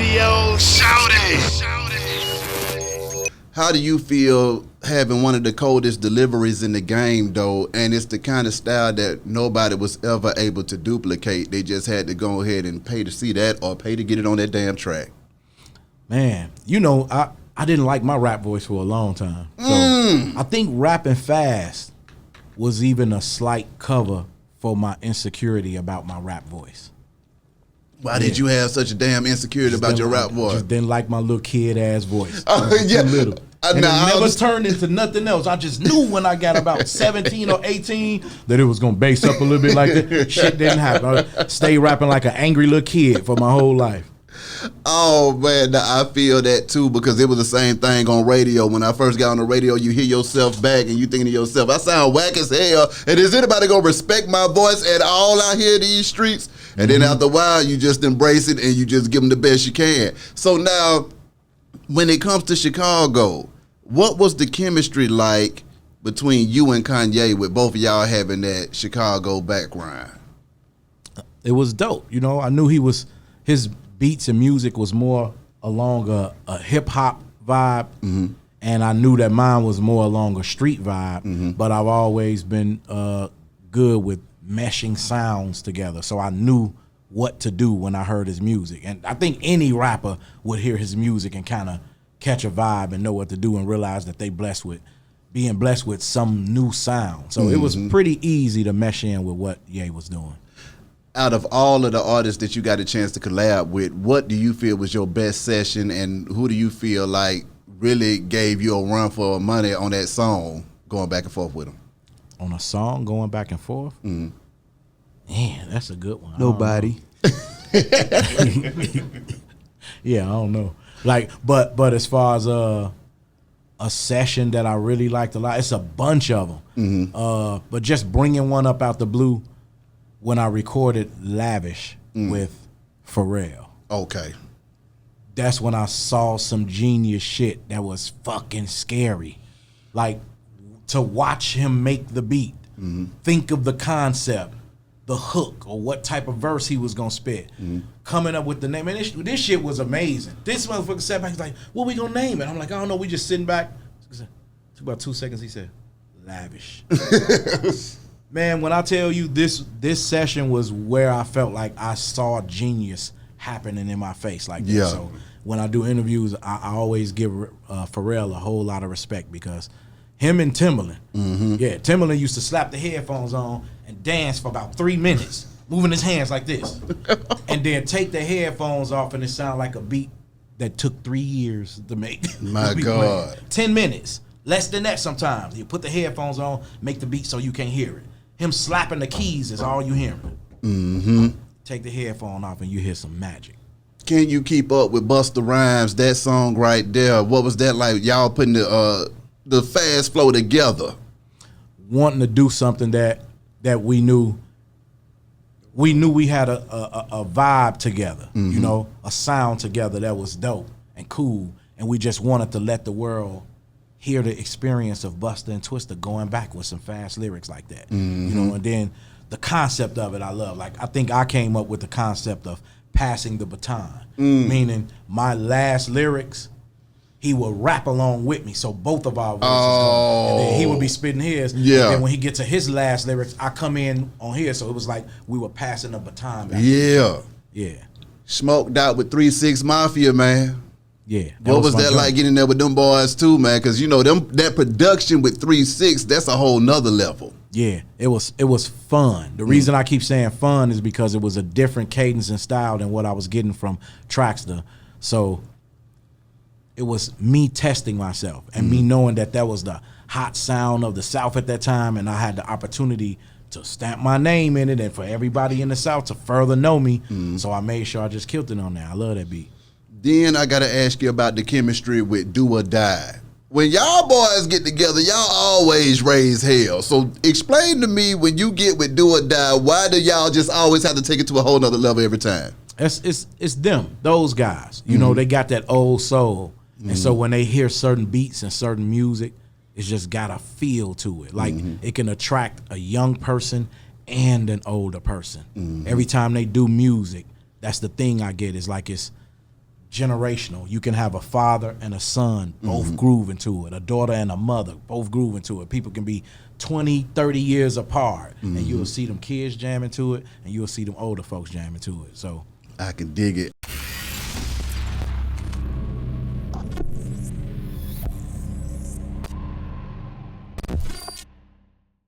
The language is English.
radio. Shout it. How do you feel having one of the coldest deliveries in the game, though, and it's the kind of style that nobody was ever able to duplicate? They just had to go ahead and pay to see that or pay to get it on that damn track. Man, I didn't like my rap voice for a long time. So I think rapping fast was even a slight cover for my insecurity about my rap voice. Why did you have such a damn insecurity about your rap voice? Just didn't like my little kid ass voice. Yeah. Too little. And it never turned into nothing else. I just knew when I got about 17 or 18 that it was gonna bass up a little bit like that. Shit didn't happen. I stayed rapping like an angry little kid for my whole life. Oh man, I feel that too, because it was the same thing on radio. When I first got on the radio, you hear yourself back and you thinking to yourself, I sound whack as hell, and is anybody gonna respect my voice at all out here in these streets? And then after a while, you just embrace it and you just give them the best you can. So now, when it comes to Chicago, what was the chemistry like between you and Kanye with both of y'all having that Chicago background? It was dope. You know, I knew his beats and music was more along a hip hop vibe, and I knew that mine was more along a street vibe. But I've always been good with meshing sounds together, so I knew what to do when I heard his music. And I think any rapper would hear his music and kind of catch a vibe and know what to do and realize that they being blessed with some new sound. So it was pretty easy to mesh in with what Ye was doing. Out of all of the artists that you got a chance to collab with, what do you feel was your best session, and who do you feel like really gave you a run for money on that song, going back and forth with them? On a song going back and forth? Man, that's a good one. Nobody. Yeah, I don't know. Like, but as far as a session that I really liked a lot, it's a bunch of them. But just bringing one up out the blue, when I recorded Lavish with Pharrell. Okay. That's when I saw some genius shit that was fucking scary. Like, to watch him make the beat, think of the concept, the hook, or what type of verse he was gonna spit, coming up with the name. And this shit was amazing. This motherfucker sat back, he's like, what we gonna name it? I'm like, I don't know, we just sitting back. It took about 2 seconds, he said, Lavish. Man, when I tell you this session was where I felt like I saw genius happening in my face like that. Yeah. So when I do interviews, I always give Pharrell a whole lot of respect, because him and Timbaland, Timbaland used to slap the headphones on and dance for about 3 minutes, moving his hands like this, and then take the headphones off, and it sounded like a beat that took 3 years to make. My God. 10 minutes, less than that sometimes. You put the headphones on, make the beat so you can't hear it. Him slapping the keys is all you hearing. Take the headphone off and you hear some magic. Can you keep up with Busta Rhymes, that song right there? What was that like, y'all putting the fast flow together? Wanting to do something that we knew we had a vibe together, you know, a sound together that was dope and cool, and we just wanted to let the world hear the experience of Busta and Twista going back with some fast lyrics like that. You know, and then the concept of it I love. Like, I think I came up with the concept of passing the baton, meaning my last lyrics, he would rap along with me, so both of our voices going, and then he would be spitting his. Yeah. And then when he gets to his last lyrics, I come in on here, so it was like we were passing the baton back. Yeah. Smoked out with 3-6 Mafia, man. Yeah. What was that like getting there with them boys too, man? Because you know that production with 3-6, that's a whole nother level. Yeah, it was fun. The reason I keep saying fun is because it was a different cadence and style than what I was getting from Traxter. So it was me testing myself and me knowing that was the hot sound of the South at that time, and I had the opportunity to stamp my name in it and for everybody in the South to further know me. So I made sure I just killed it on there. I love that beat. Then I gotta ask you about the chemistry with Do or Die. When y'all boys get together, y'all always raise hell. So explain to me, when you get with Do or Die, why do y'all just always have to take it to a whole nother level every time? It's them, those guys. You know, they got that old soul. And so when they hear certain beats and certain music, it's just got a feel to it. Like it can attract a young person and an older person. Every time they do music, that's the thing I get, is like it's generational. You can have a father and a son both grooving to it, a daughter and a mother both grooving to it. People can be 20, 30 years apart, and you'll see them kids jamming to it, and you'll see them older folks jamming to it. So I can dig it.